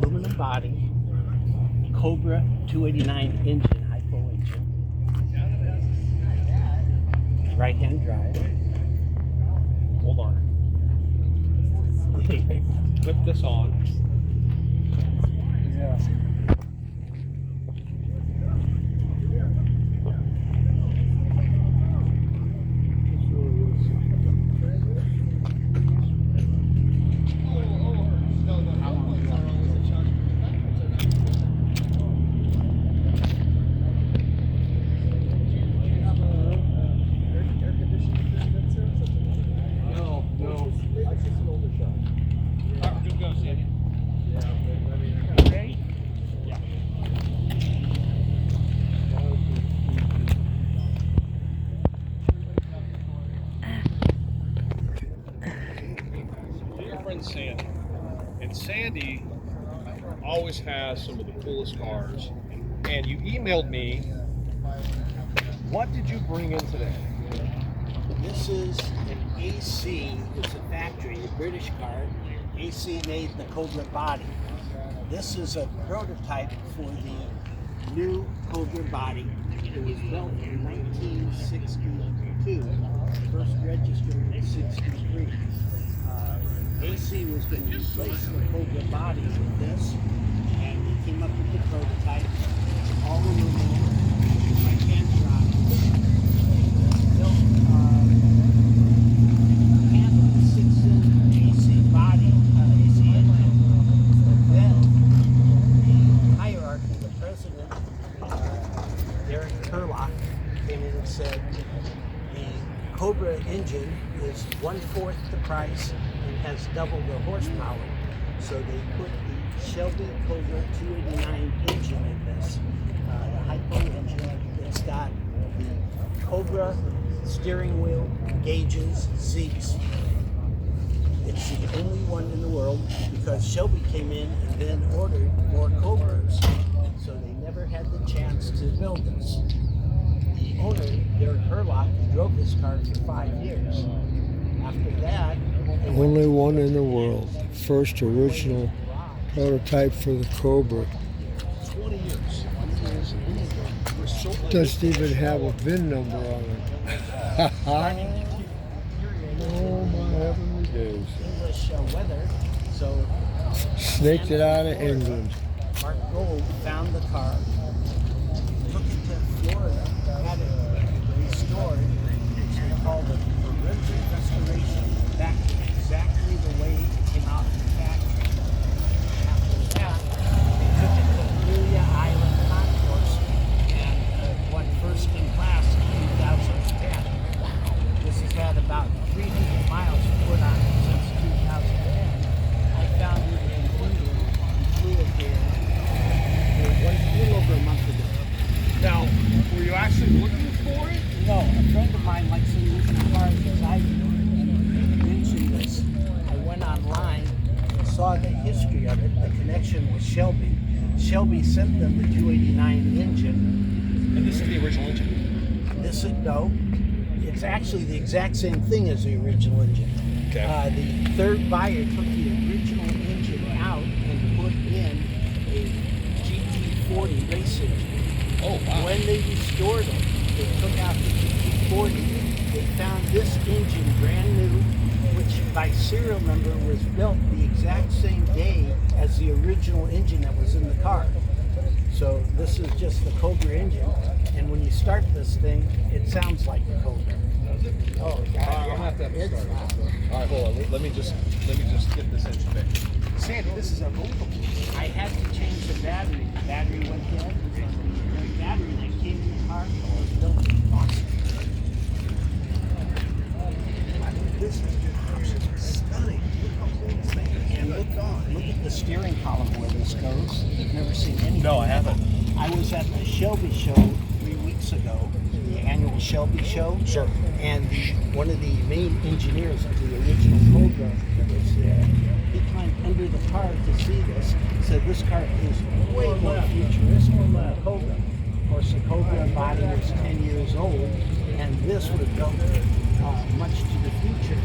aluminum body, Cobra 289 engine, hypo engine, right-hand drive. Hold on. Flip this on. Yeah. Sandy. And Sandy always has some of the coolest cars. And you emailed me, what did you bring in today? This is an AC. It's a factory, a British car. AC made the Cobra body. This is a prototype for the new Cobra body. It was built in 1962, first registered in 63. AC was going to replace the Cobra body with this, and they came up with the prototype. It's all aluminum, right-hand drive. Built handle the 6-inch AC body, AC engine. But then the hierarchy, the president, Derek Turlock, came in and said the Cobra engine is 1/4 the price and has double the horsepower. So they put the Shelby Cobra 289 engine in this, the hypo engine. It's got the Cobra steering wheel, gauges, seats. It's the only one in the world because Shelby came in and then ordered more Cobras, so they never had the chance to build this. The owner, Derek Turlock, drove this car for 5 years. After that, only one in the world. First original prototype for the Cobra. 20 years. Doesn't even have a VIN number on it. Oh my heavenly days. English weather, so Snaked it out of England. Mark Gold found the car, took it to Florida, had it restored, which they called a forensic restoration, back to exactly the way it came out of the factory. After that, they took it to Amelia Island Concourse and won first in class in 2010. This has had about 300 miles put on it since 2010. I found it in England and flew it here a little over a month ago. Now, were you actually looking for it? No, a friend of mine likes to use the cars as I do, and mentioned this. I went online and saw the history of it, the connection with Shelby. Shelby sent them the 289 engine. And this is the original engine? This is, no, it's actually the exact same thing as the original engine. Okay. The third buyer took the original engine out and put in a GT40 race engine. Oh, wow. When they restored it, they took out the GT40. They found this engine brand new, which by serial number was built the exact same day as the original engine that was in the car. So this is just the Cobra engine, and when you start this thing, it sounds like the Cobra. Oh, I'm gonna have to it's start. All right, hold on. Let me just get this engine fixed. Sandy, this is unbelievable. I had to change the battery. The battery went dead. The battery that came in the car was built in Boston. This is stunning. Look how cool this thing is. And look at the steering column where this goes. You've never seen anything. No, I haven't. I was at the Shelby show 3 weeks ago, the annual Shelby show. Sure. And one of the main engineers of the original Cobra was there. He climbed under the car to see this. Said this car is way more futuristic than the Cobra. Of course, the Cobra body was 10 years old, and this was built much to the future.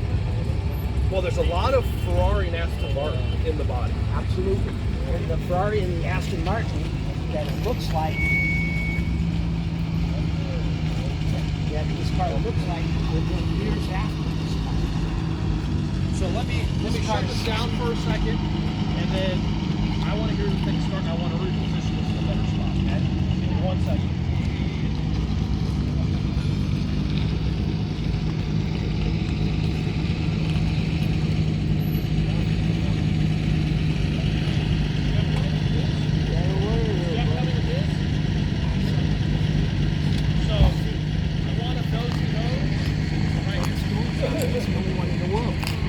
Well, there's a lot of Ferrari and Aston Martin in the body. Absolutely. And the Ferrari and the Aston Martin that it looks like, that this car looks like within years after this car. So let me shut this down for a second, and then I want to hear the thing start. And I want to reposition this in a better spot. Okay? Give me 1 second.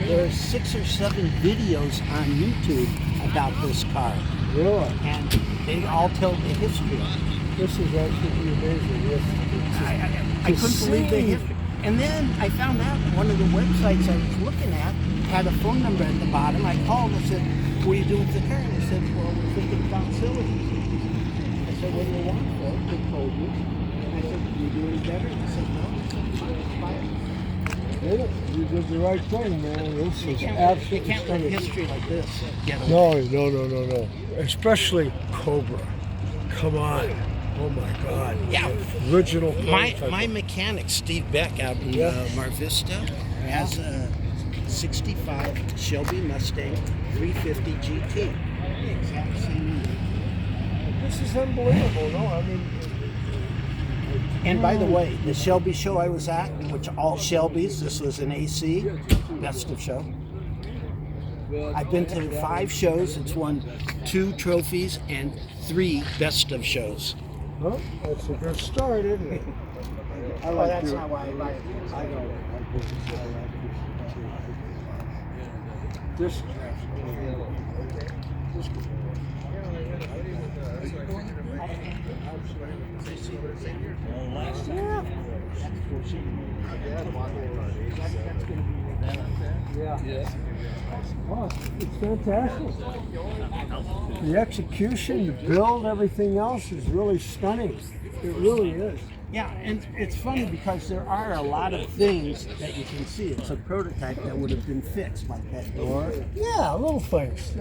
There's 6 or 7 videos on YouTube about this car, Really? and they all tell the history. This is absolutely amazing. I couldn't believe the history. And then I found out one of the websites I was looking at had a phone number at the bottom. I called and said, "What do you do with the car?" And they said, "Well, we're thinking about selling it." I said, "What do you want for it?" They told me. And I said, "Can you do any better?" And they said, "No." I said, "Fine, buy it." You did the right thing, man. This You is can't absolutely let stunning. history like this get away. No. Especially Cobra. Come on. Oh my God. Yeah. Original. My prototype. mechanic, Steve Beck, out in Mar Vista, has a 65 Shelby Mustang 350 GT. The exact same. This is unbelievable. No, I mean. And by the way, the Shelby show I was at, which all Shelbys, this was an AC, best of show. I've been to 5 shows. It's won 2 trophies and 3 best of shows. Well, that's a good start, isn't it? I Well, like that's your- not why I buy it. I know. This. Yeah. Oh, it's fantastic. The execution, the build, everything else is really stunning. It really is. Yeah, and it's funny because there are a lot of things that you can see. It's a prototype that would have been fixed, like that door. Yeah, little things.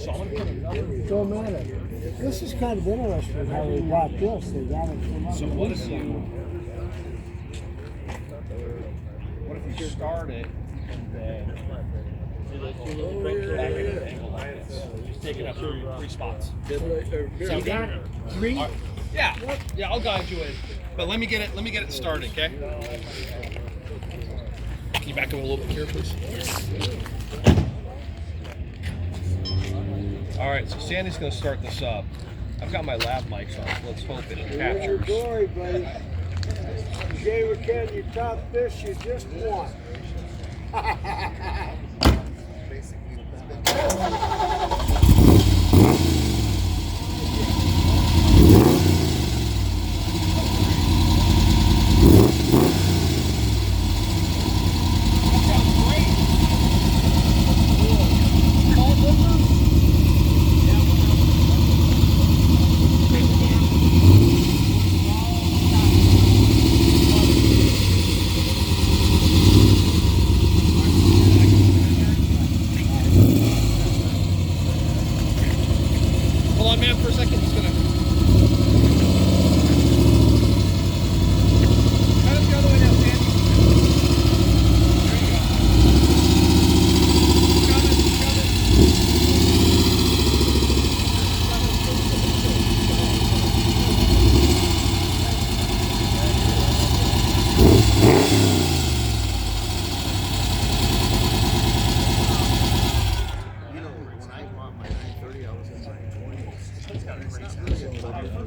Don't matter. This is kind of interesting how they got this. They got it from up So in what this if you start it and then just take it up 3 spots? So you got 3. Yeah, I'll guide you in. But let me get it started, okay? Can you back up a little bit here, please? All right, so Sandy's going to start this up. I've got my lav mics on, so let's hope it captures. Glory, buddy. Jay, can you top this? You just won. Hold on, man, for a second. Just gonna cut it the other way now, Sandy. There you go. Shove it.